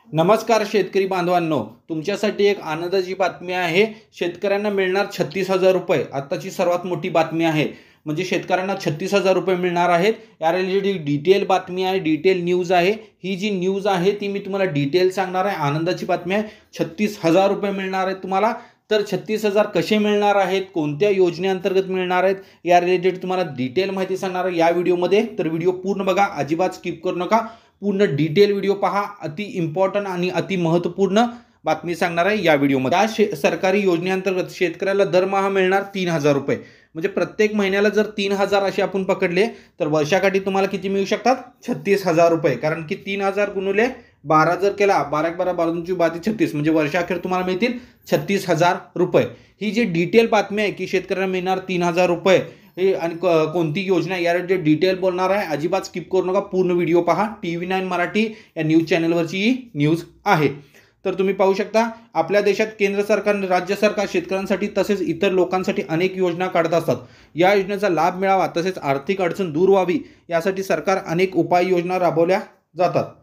नमस्कार शेतकरी बांधवांनो, तुमच्यासाठी एक आनंदाची बातमी आहे। शेतकऱ्यांना मिळणार 36,000 रुपये। आताची सर्वात मोठी बातमी आहे, म्हणजे शेतकऱ्यांना 36,000 रुपये मिळणार आहेत। या रिलेटेड डिटेल बातमी आहे, डिटेल न्यूज आहे। ही जी न्यूज आहे ती मी तुम्हाला डिटेल सांगणार आहे। आनंदाची बातमी आहे, 36,000 रुपये मिळणार आहेत तुम्हाला। तर 36,000 कसे मिळणार आहेत, कोणत्या योजनेअंतर्गत मिळणार आहेत, या रिलेटेड तुम्हाला डिटेल माहिती सांगणार आहे या व्हिडिओमध्ये। तर व्हिडिओ पूर्ण बघा, अजिबात स्किप करू नका, पूर्ण डिटेल व्हिडिओ पहा। अति इम्पॉर्टंट आणि अति महत्त्वपूर्ण बातमी सांगणार आहे या व्हिडिओमध्ये। या सरकारी योजनेअंतर्गत शेतकऱ्याला दरमहा मिळणार 3,000 रुपये। म्हणजे प्रत्येक महिन्याला जर 3,000 असे आपण पकडले तर वर्षाकाठी तुम्हाला किती मिळू शकतात? 36,000 रुपये। कारण की 3,000 गुणिले 12 जर केला, 12 12 12 12 36, म्हणजे वर्षाखेर तुम्हाला मिळतील 36,000 रुपये। ही जी डिटेल बातमी आहे की शेतकऱ्यांना मिळणार 3,000 रुपये हे आणि कोणती योजना, या डिटेल बोलणार आहे। अजिबात स्किप करू नका, पूर्ण व्हिडिओ पहा। TV9 मराठी या न्यूज चॅनलवरची ही न्यूज आहे। तर तुम्ही पाहू शकता, आपल्या देशात केंद्र सरकार, राज्य सरकार शेतकऱ्यांसाठी तसेच इतर लोकांसाठी अनेक योजना काढत असतात। या योजनेचा लाभ मिळावा तसेच आर्थिक अडचण दूर व्हावी यासाठी सरकार अनेक उपाययोजना राबवल्या जातात।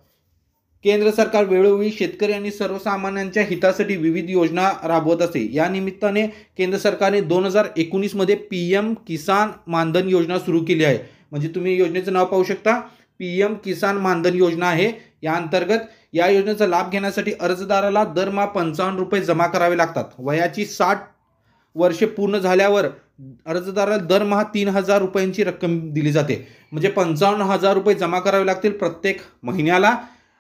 केंद्र सरकार वेळोवेळी शेतकरी आणि सर्वसामान्यांच्या हितासाठी विविध योजना राबवत असते। या निमित्ताने केंद्र सरकारने 2019 मध्ये PM किसान मानधन योजना सुरू केली आहे। म्हणजे तुम्ही योजनेचं नाव पाहू शकता, PM किसान मानधन योजना आहे। या अंतर्गत या योजनेचा लाभ घेण्यासाठी अर्जदाराला दरमहा 55 रुपये जमा करावे लागतात। वयाची 60 वर्षे पूर्ण झाल्यावर अर्जदाराला दरमहा 3,000 रुपयांची रक्कम दिली जाते। म्हणजे 55,000 रुपये जमा करावे लागतील प्रत्येक महिन्याला,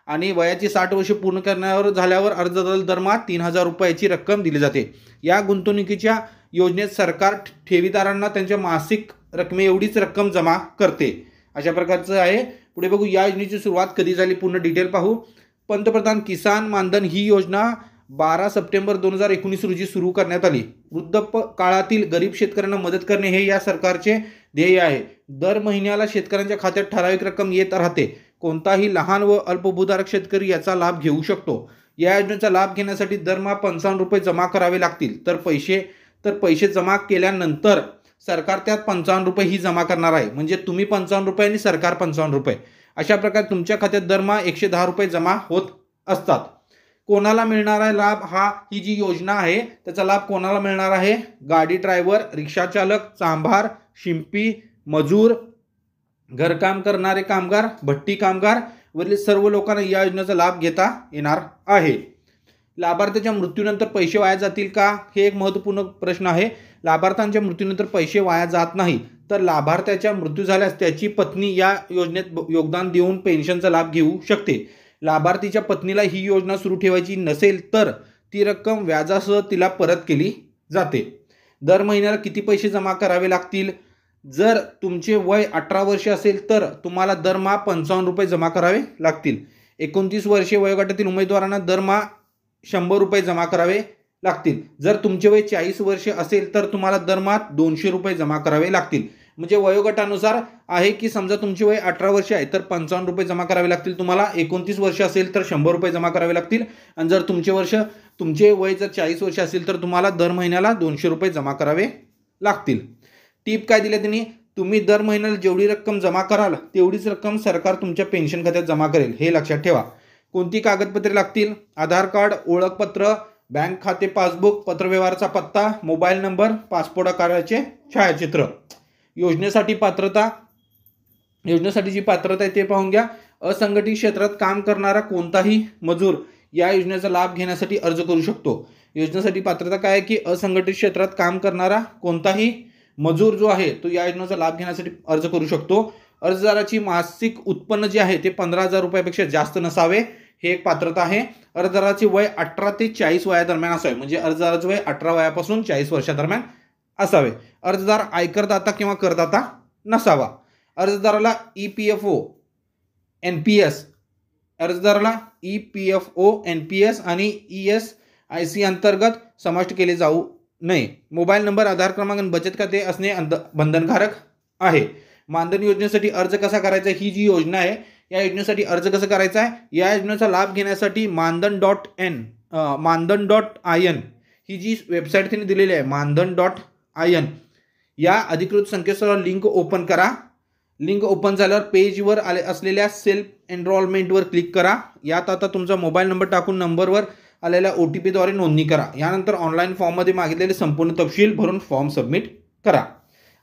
आणि वयाची 60 वर्षे पूर्ण करण्यावर झाल्यावर अर्जदाराला दरमहा 3,000 रुपयाची रक्कम दिली जाते। या गुंतवणुकीच्या योजनेत सरकार ठेवीदारांना त्यांच्या मासिक रकमे एवढीच रक्कम जमा करते। अशा प्रकारचं आहे। पुढे बघू, या योजनेची सुरुवात कधी झाली, पूर्ण डिटेल पाहू। पंतप्रधान किसान मानधन ही योजना 12 सप्टेंबर 2019 रोजी सुरू करण्यात आली। वृद्धापकाळातील गरीब शेतकऱ्यांना मदत करणे हे या सरकारचे ध्येय आहे। दर महिन्याला शेतकऱ्यांच्या खात्यात ठराविक रक्कम येत राहते। कोणताही लहान व अल्पभूधारक शेतकरी याचा लाभ घेऊ शकतो। या योजनेचा लाभ घेण्यासाठी दरमहा 55 रुपये जमा करावे लागतील। तर पैसे जमा केल्यानंतर सरकार त्यात 55 रुपये ही जमा करणार आहे। म्हणजे तुम्ही 55 रुपये आणि सरकार 55 रुपये, अशा प्रकारे तुमच्या खात्यात दरमहा 110 रुपये जमा होत असतात। कोणाला मिळणार आहे लाभ? ही जी योजना आहे त्याचा लाभ कोणाला मिळणार आहे? गाडी ड्रायव्हर, रिक्षा चालक, चांभार, शिंपी, मजूर, घरकाम करणारे कामगार, भट्टी कामगार वरील सर्व लोकांना या योजनेचा लाभ घेता येणार आहे। लाभार्थ्याच्या मृत्यूनंतर पैसे वाया जातील का? हे एक महत्त्वपूर्ण प्रश्न आहे। लाभार्थ्यांच्या मृत्यूनंतर पैसे वाया जात नाही। तर लाभार्थ्याचा मृत्यू झाल्यास त्याची पत्नी या योजनेत योगदान देऊन पेन्शनचा लाभ घेऊ शकते। लाभार्थीच्या पत्नीला ही योजना सुरू ठेवायची नसेल तर ती रक्कम व्याजासह तिला परत केली जाते। दर महिन्याला किती पैसे जमा करावे लागतील? जर तुमचे वय 18 वर्षे असेल तर तुम्हाला दरमहा 55 रुपये जमा करावे लागतील। 29 वर्षे वयोगटातील उमेदवारांना दरमहा 100 रुपये जमा करावे लागतील। जर तुमचे वय 40 वर्षे असेल तर तुम्हाला दरमहा 200 रुपये जमा करावे लागतील। म्हणजे वयोगटानुसार आहे की समजा तुमचे वय 18 वर्ष आहे तर 55 रुपये जमा करावे लागतील तुम्हाला। 29 वर्ष असेल तर 100 रुपये जमा करावे लागतील। आणि जर तुमचे वय जर 40 वर्ष असेल तर तुम्हाला दर महिन्याला 200 रुपये जमा करावे लागतील। टिप काय दिली त्यांनी? तुम्ही दर महिन्याला जेवढी रक्कम जमा कराल तेवढीच रक्कम सरकार तुमच्या पेन्शन खात्यात जमा करेल, हे लक्षात ठेवा। कोणती कागदपत्रे लागतील? आधार कार्ड, ओळखपत्र, बँक खाते पासबुक, पत्रव्यवहाराचा पत्ता, मोबाईल नंबर, पासपोर्ट आकाराचे छायाचित्र। योजनेसाठी जी पात्रता आहे ते पाहून घ्या। असंघटित क्षेत्रात काम करणारा कोणताही मजूर या योजनेचा लाभ घेण्यासाठी अर्ज करू शकतो। योजनेसाठी पात्रता काय आहे की असंघटित क्षेत्रात काम करणारा कोणताही मजूर जो आहे तो या योजनेचा लाभ घेण्यासाठी अर्ज करू शकतो। अर्जदाराची मासिक उत्पन्न जे आहे ते 15,000 रुपयापेक्षा जास्त नसावे, हे एक पात्रता आहे। अर्जदाराचे वय 18 ते 40 वयादरम्यान असावे। म्हणजे अर्जदाराचे वय 18 वयापासून 40 वर्षादरम्यान असावे। अर्जदार आयकरदाता किंवा करदाता नसावा। अर्जदाराला EPFO, NPS आणि ESIC अंतर्गत समाविष्ट केले जाऊ नये। मोबाईल नंबर, आधार क्रमांक आणि बचत खाते असणे बंधनकारक आहे। मानधन योजनेसाठी अर्ज कसा करायचा? ही जी योजना आहे या योजनेसाठी अर्ज कसा करायचा आहे? या योजनेचा लाभ घेण्यासाठी मानधन.in ही जी वेबसाईट त्यांनी दिलेली आहे, मानधन.in, या अधिकृत संकेतस्थळावर लिंक ओपन करा लिंक ओपन झाल्यावर पेजवर असलेल्या सेल्फ एनरोलमेंटवर क्लिक करा. यात आता तुमचा मोबाईल नंबर टाकून नंबरवर आलेल्या OTPद्वारे नोंदणी करा. यानंतर ऑनलाईन फॉर्ममध्ये मागितलेले संपूर्ण तपशील भरून फॉर्म सबमिट करा.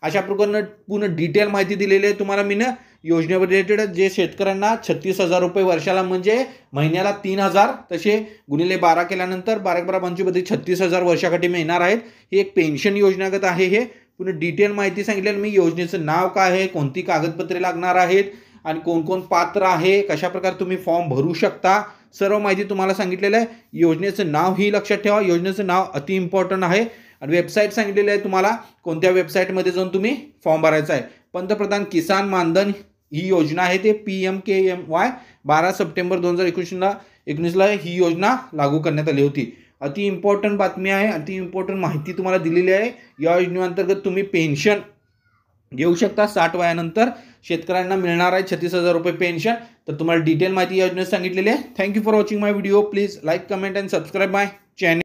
अशा प्रकारे पूर्ण डिटेल माहिती दिलेली आहे तुम्हाला मी योजनेवर रिलेटेड. जे शेतकऱ्यांना 36,000 रुपये वर्षाला म्हणजे महिन्याला 3,000 तसे गुणिले 12 केल्यानंतर 12-12-25 36,000 वर्षाकाठी मिळणार आहेत. ही एक पेन्शन योजनागत आहे. हे पूर्ण डिटेल माहिती सांगितलेली मी. योजनेचं नाव काय आहे, कोणती कागदपत्रे लागणार आहेत आणि कोण कोण पात्र आहे, कशा प्रकारे तुम्ही फॉर्म भरू शकता, सर्व माहिती तुम्हाला सांगितलेलं आहे. योजनेचं नाव ही लक्षात ठेवा. योजनेचं नाव अति इम्पॉर्टंट आहे. आणि वेबसाईट सांगितलेली आहे तुम्हाला कोणत्या वेबसाईटमध्ये जाऊन तुम्ही फॉर्म भरायचा आहे. पंतप्रधान किसान मानधन ही योजना आहे. ते PMKMY 12 सप्टेंबर 2019ला ही योजना लागू करण्यात आली होती. अति इम्पॉर्टंट बातमी आहे. अति इम्पॉर्टंट माहिती तुम्हाला दिलेली आहे. या योजनेअंतर्गत तुम्ही पेन्शन घेऊ शकता. 60 वयानंतर शेतकऱ्यांना मिळणार आहे 36,000 रुपये पेन्शन. तर तुम्हाला डिटेल माहिती या योजनेत सांगितलेली आहे. Thank you for watching my video. Please like, comment and subscribe my channel.